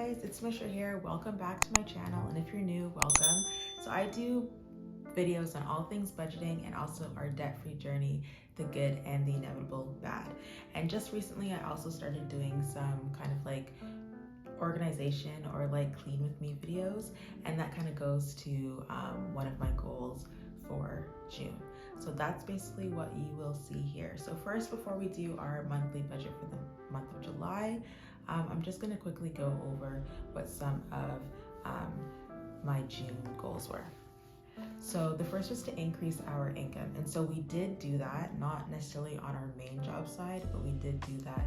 guys, it's Misha here. Welcome back to my channel, and if you're new, welcome. So I do videos on all things budgeting and also our debt-free journey, the good and the inevitable bad. And just recently I also started doing some kind of like organization or like clean with me videos, and that kind of goes to one of my goals for June. So that's basically what you will see here. So first, before we do our monthly budget for the month of July, I'm just going to quickly go over what some of my June goals were. So the first was to increase our income, and so we did do that, not necessarily on our main job side, but we did do that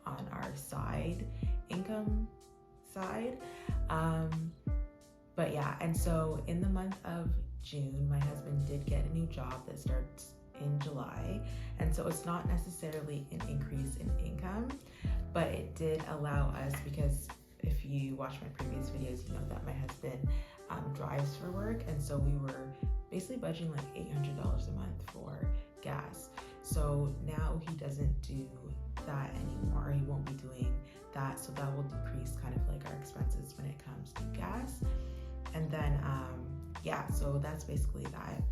on our side income side. But yeah, and so in the month of June, my husband did get a new job that starts in July, and so it's not necessarily an increase in income, but it did allow us, because if you watch my previous videos, you know that my husband drives for work, and so we were basically budgeting like $800 a month for gas. So now he doesn't do that anymore. He won't be doing that, so that will decrease kind of like our expenses when it comes to gas. And then yeah, so that's basically that.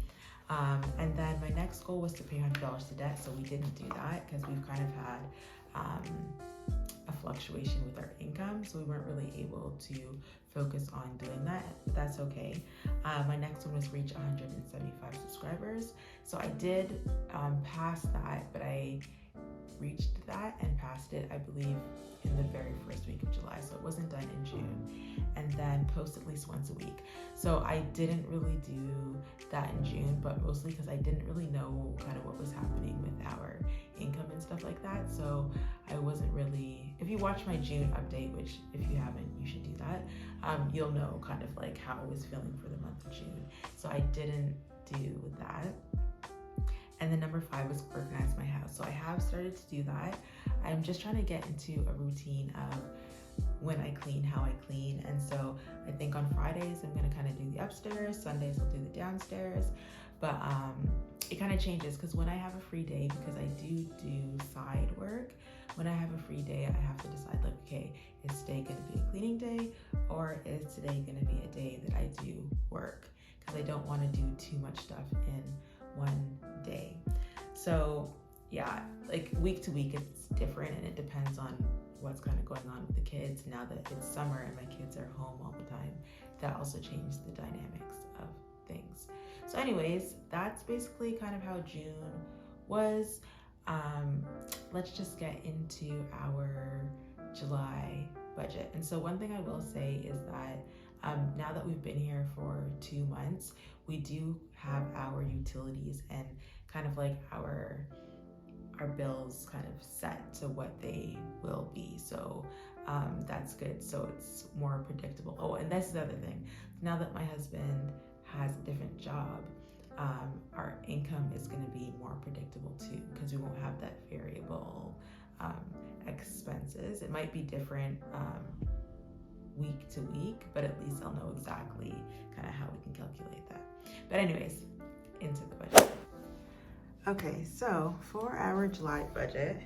And then my next goal was to pay $100 to debt, so we didn't do that because we've kind of had a fluctuation with our income, so we weren't really able to focus on doing that, but that's okay. My next one was reach 175 subscribers. So I did pass that, but I reached that and passed it, I believe, in the very first week of July, so it wasn't done in June. And then post at least once a week. So I didn't really do that in June, but mostly because I didn't really know kind of what was happening with our income and stuff like that. So I wasn't really, if you watch my June update, which if you haven't, you should do that, you'll know kind of like how I was feeling for the month of June. So I didn't do that. And then number 5 was organize my house. So I have started to do that. I'm just trying to get into a routine of when I clean, how I clean. And so I think on Fridays, I'm gonna kind of do the upstairs, Sundays I'll do the downstairs. But it kind of changes, because when I have a free day, because I do side work, when I have a free day, I have to decide like, okay, is today gonna be a cleaning day, or is today gonna be a day that I do work? Because I don't wanna do too much stuff in one day. So yeah, like week to week it's different, and it depends on what's kind of going on with the kids. Now that it's summer and my kids are home all the time, that also changed the dynamics of things. So anyways, that's basically kind of how June was. Let's just get into our July budget. And so one thing I will say is that now that we've been here for 2 months, we do have our utilities and kind of like our bills kind of set to what they will be. So that's good. So it's more predictable. Oh, and that's the other thing. Now that my husband has a different job, our income is going to be more predictable too, because we won't have that variable expenses. It might be different week to week, but at least I'll know exactly kind of how we can calculate that. But anyways, into the budget. Okay, so for our July budget,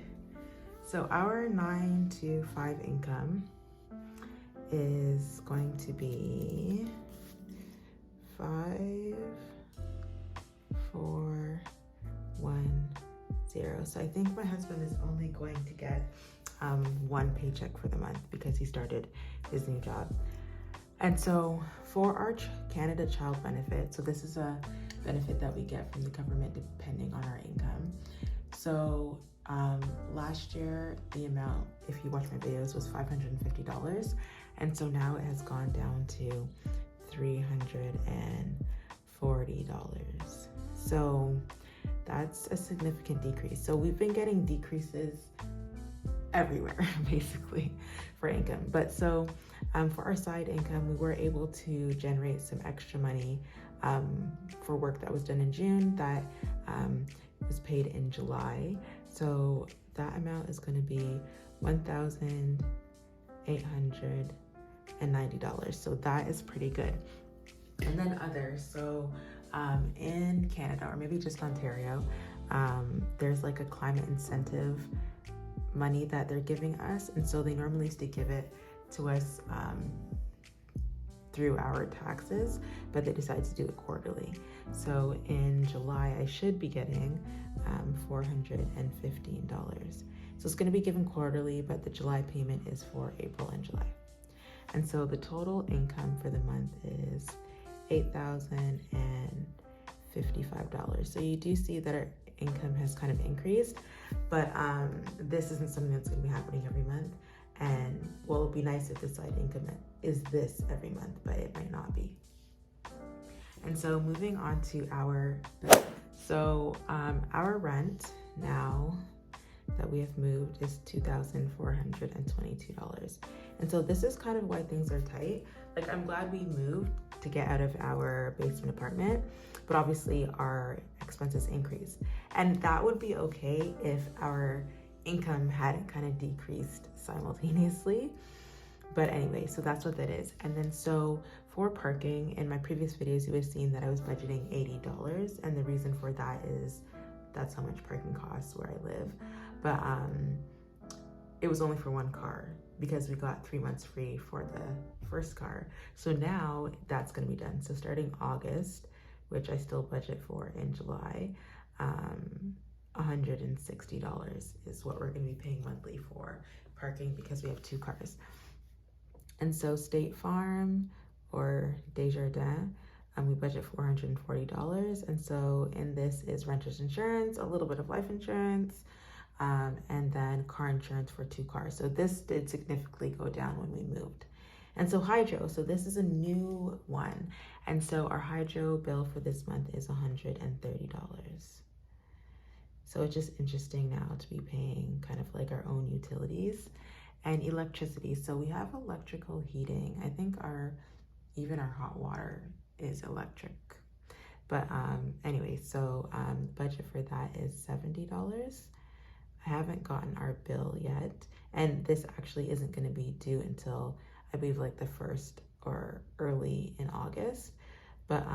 so our 9 to 5 income is going to be 5,410. So I think my husband is only going to get one paycheck for the month because he started his new job. And so for our Canada Child Benefit, so this is a benefit that we get from the government depending on our income. So last year, the amount, if you watch my videos, was $550. And so now it has gone down to $340. So that's a significant decrease. So we've been getting decreases everywhere basically for income. But so for our side income, we were able to generate some extra money for work that was done in June that was paid in July. So that amount is going to be $1,890. So that is pretty good. And then others. So in Canada, or maybe just Ontario, there's like a climate incentive money that they're giving us, and so they normally used to give it to us through our taxes, but they decided to do it quarterly. So in July, I should be getting $415. So it's going to be given quarterly, but the July payment is for April and July. And so the total income for the month is $8,055. So you do see that our income has kind of increased, but this isn't something that's going to be happening every month. And well, it'd be nice if the side income is this every month, but it might not be. And so moving on to our rent now that we have moved is $2,422. And so this is kind of why things are tight. Like, I'm glad we moved to get out of our basement apartment, but obviously our expenses increased. And that would be okay if our income hadn't kind of decreased simultaneously. But anyway, so that's what that is. And then so for parking, in my previous videos, you would have seen that I was budgeting $80. And the reason for that is that's how much parking costs where I live. But it was only for one car because we got 3 months free for the first car. So now that's going to be done. So starting August, which I still budget for in July, $160 is what we're going to be paying monthly for parking because we have 2 cars. And so State Farm or Desjardins, we budget $440. And so in this is renter's insurance, a little bit of life insurance, and then car insurance for 2 cars. So this did significantly go down when we moved. And so hydro, so this is a new one. And so our hydro bill for this month is $130. So it's just interesting now to be paying kind of like our own utilities and electricity. So we have electrical heating. I think even our hot water is electric. But anyway, so budget for that is $70. I haven't gotten our bill yet. And this actually isn't going to be due until I believe like the 1st or early in August. But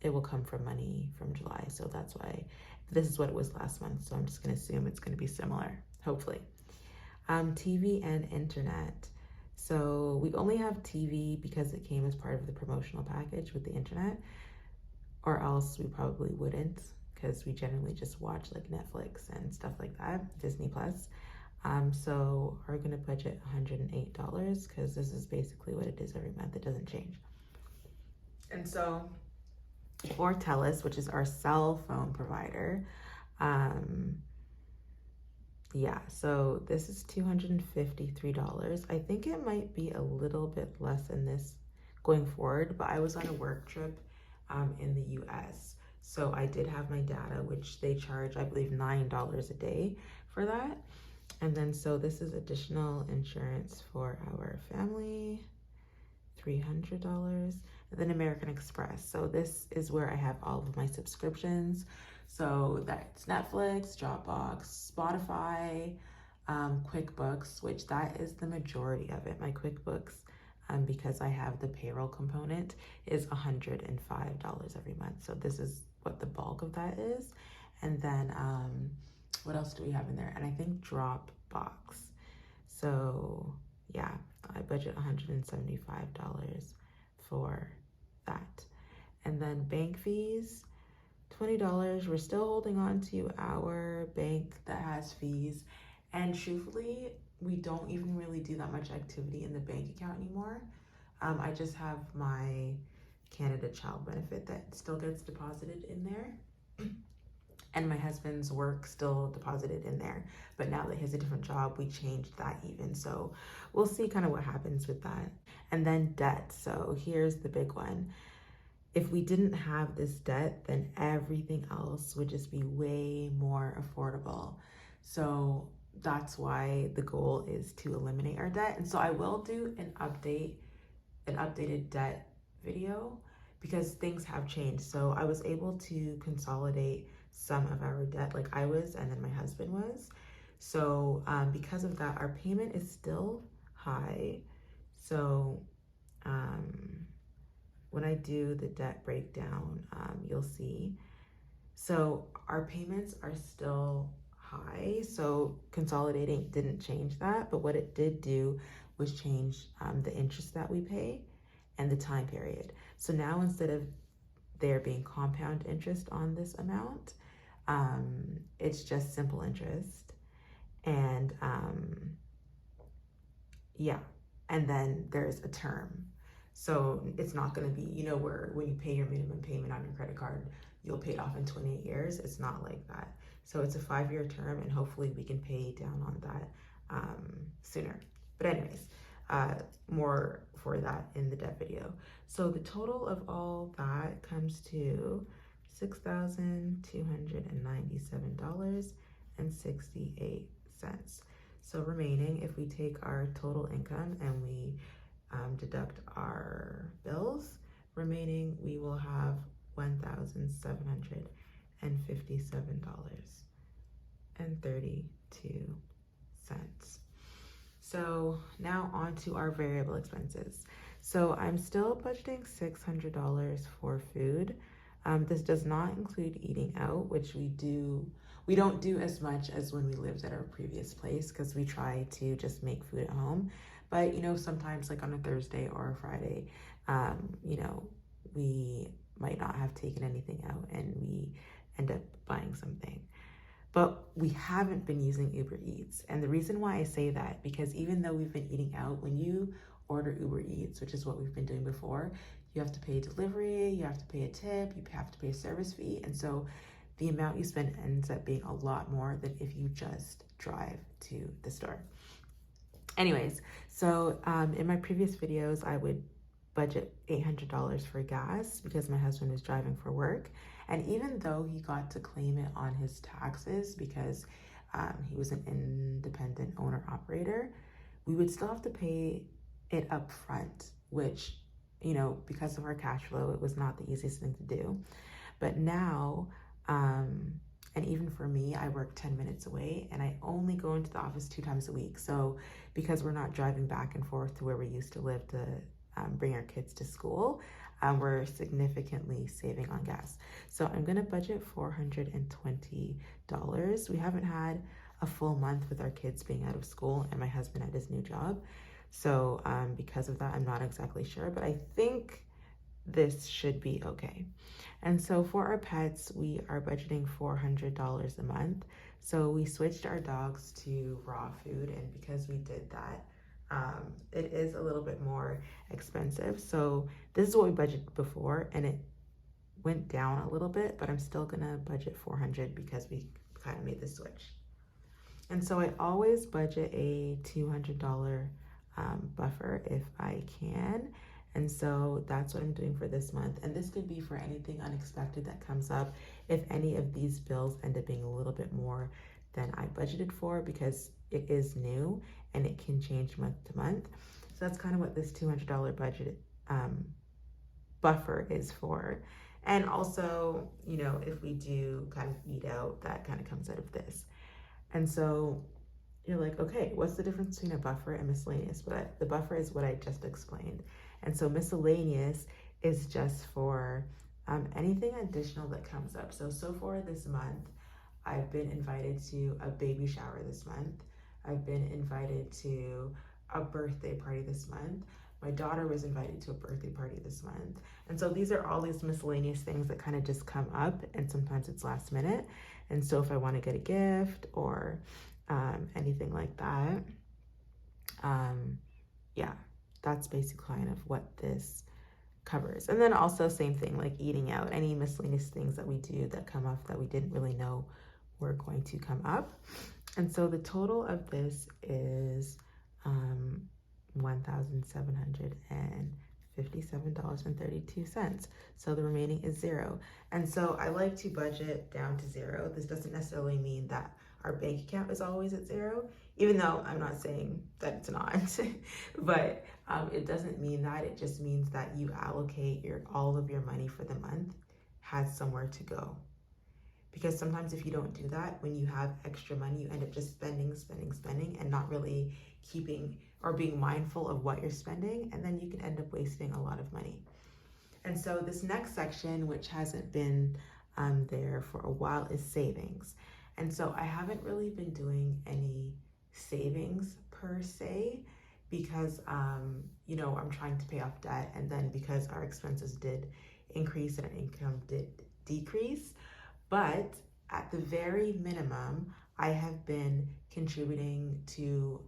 it will come from money from July. So that's why this is what it was last month. So I'm just going to assume it's going to be similar, hopefully. TV and internet. So we only have TV because it came as part of the promotional package with the internet, or else we probably wouldn't, because we generally just watch like Netflix and stuff like that, Disney Plus. So we're gonna budget $108 because this is basically what it is every month. It doesn't change. And so for TELUS, which is our cell phone provider, yeah, so this is $253. I think it might be a little bit less than this going forward, but I was on a work trip in the US. So I did have my data, which they charge, I believe, $9 a day for that. And then so this is additional insurance for our family, $300. And then American Express. So this is where I have all of my subscriptions. So that's Netflix, Dropbox, Spotify, QuickBooks, which that is the majority of it. My QuickBooks, because I have the payroll component, is $105 every month. So this is what the bulk of that is. And then what else do we have in there? And I think Dropbox. So yeah, I budget $175 for that. And then bank fees, $20. We're still holding on to our bank that has fees. And truthfully, we don't even really do that much activity in the bank account anymore. I just have my Canada Child Benefit that still gets deposited in there. And my husband's work still deposited in there. But now that he has a different job, we changed that even. So we'll see kind of what happens with that. And then debt. So here's the big one. If we didn't have this debt, then everything else would just be way more affordable. So that's why the goal is to eliminate our debt. And so I will do an updated debt video because things have changed. So I was able to consolidate some of our debt, like I was, and then my husband was. So because of that, our payment is still high. So when I do the debt breakdown, you'll see. So our payments are still high. So consolidating didn't change that, but what it did do was change the interest that we pay and the time period. So now instead of there being compound interest on this amount, it's just simple interest. And yeah, and then there's a term. So it's not going to be, you know, where when you pay your minimum payment on your credit card, you'll pay it off in 28 years. It's not like that. So it's a 5-year term, and hopefully we can pay down on that sooner. But anyways, more for that in the debt video. So the total of all that comes to $6,297.68. So remaining, if we take our total income and we deduct our bills, remaining we will have $1,757.32. So now on to our variable expenses. So I'm still budgeting $600 for food. This does not include eating out, which we don't do as much as when we lived at our previous place, because we try to just make food at home. But, you know, sometimes like on a Thursday or a Friday, you know, we might not have taken anything out and we end up buying something. But we haven't been using Uber Eats. And the reason why I say that, because even though we've been eating out, when you order Uber Eats, which is what we've been doing before, you have to pay delivery, you have to pay a tip, you have to pay a service fee. And so the amount you spend ends up being a lot more than if you just drive to the store. Anyways, so in my previous videos, I would budget $800 for gas because my husband is driving for work. And even though he got to claim it on his taxes because he was an independent owner operator, we would still have to pay it up front, which, you know, because of our cash flow, it was not the easiest thing to do. But now, and even for me, I work 10 minutes away and I only go into the office 2 times a week. So because we're not driving back and forth to where we used to live to bring our kids to school, we're significantly saving on gas. So I'm gonna budget $420. We haven't had a full month with our kids being out of school and my husband at his new job. So because of that, I'm not exactly sure, but I think this should be okay. And so for our pets, we are budgeting $400 a month. So we switched our dogs to raw food, and because we did that, it is a little bit more expensive. So this is what we budgeted before, and it went down a little bit, but I'm still gonna budget $400 because we kind of made the switch. And so I always budget a $200 buffer if I can. And so that's what I'm doing for this month. And this could be for anything unexpected that comes up. If any of these bills end up being a little bit more than I budgeted for, because it is new and it can change month to month. So that's kind of what this $200 budget buffer is for. And also, you know, if we do kind of eat out, that kind of comes out of this. And so you're like, okay, what's the difference between a buffer and miscellaneous? But the buffer is what I just explained. And so miscellaneous is just for anything additional that comes up. So for this month, I've been invited to a baby shower this month. I've been invited to a birthday party this month. My daughter was invited to a birthday party this month. And so these are all these miscellaneous things that kind of just come up, and sometimes it's last minute. And so if I want to get a gift or anything like that, yeah, that's basically kind of what this covers. And then also same thing, like eating out, any miscellaneous things that we do that come up that we didn't really know were going to come up. And so the total of this is $1,757.32. So the remaining is $0. And so I like to budget down to $0. This doesn't necessarily mean that our bank account is always at $0, even though I'm not saying that it's not, but it doesn't mean that. It just means that you allocate all of your money for the month has somewhere to go. Because sometimes if you don't do that, when you have extra money, you end up just spending, and not really keeping or being mindful of what you're spending, and then you can end up wasting a lot of money. And so this next section, which hasn't been there for a while, is savings. And so I haven't really been doing any savings per se, because, you know, I'm trying to pay off debt, and then because our expenses did increase and our income did decrease. But at the very minimum, I have been contributing to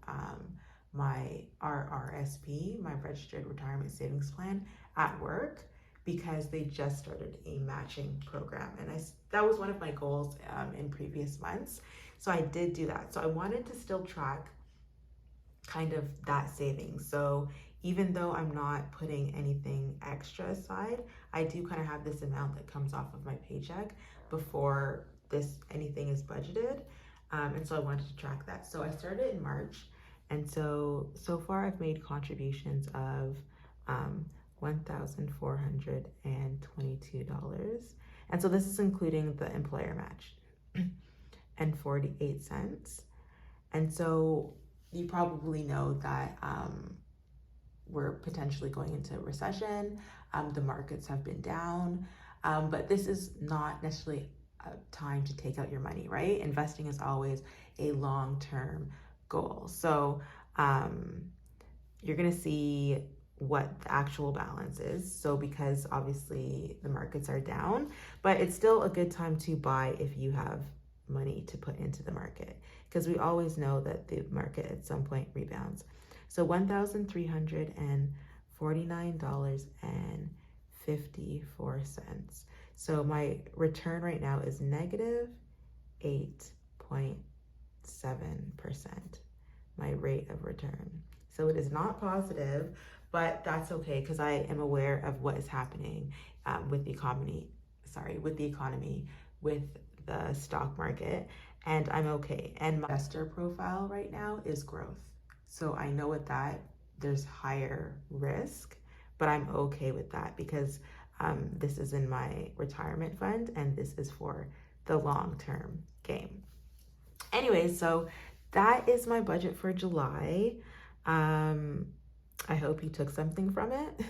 my RRSP, my Registered Retirement Savings Plan, at work, because they just started a matching program, and that was one of my goals in previous months. So I did do that. So I wanted to still track kind of that savings. So even though I'm not putting anything extra aside, I do kind of have this amount that comes off of my paycheck before anything is budgeted. And so I wanted to track that. So I started in March. And so far I've made contributions of $1,422. And so this is including the employer match and 48 cents. And so you probably know that we're potentially going into a recession. The markets have been down, but this is not necessarily a time to take out your money, right? Investing is always a long-term goal. So you're gonna see what the actual balance is. So because obviously the markets are down, but it's still a good time to buy if you have money to put into the market, because we always know that the market at some point rebounds. So $1,349.54. So my return right now is negative 8.7%, my rate of return. So it is not positive, but that's okay, because I am aware of what is happening with the economy, with the stock market, and I'm okay. And my investor profile right now is growth. So I know with that, there's higher risk, but I'm okay with that because this is in my retirement fund and this is for the long-term game. Anyways, so that is my budget for July. I hope you took something from it.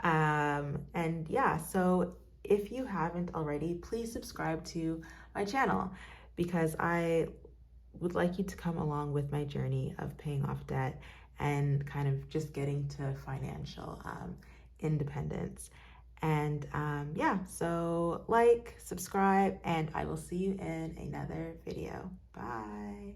And yeah, so if you haven't already, please subscribe to my channel, because I would like you to come along with my journey of paying off debt and kind of just getting to financial independence. And yeah, so like, subscribe, and I will see you in another video. Bye.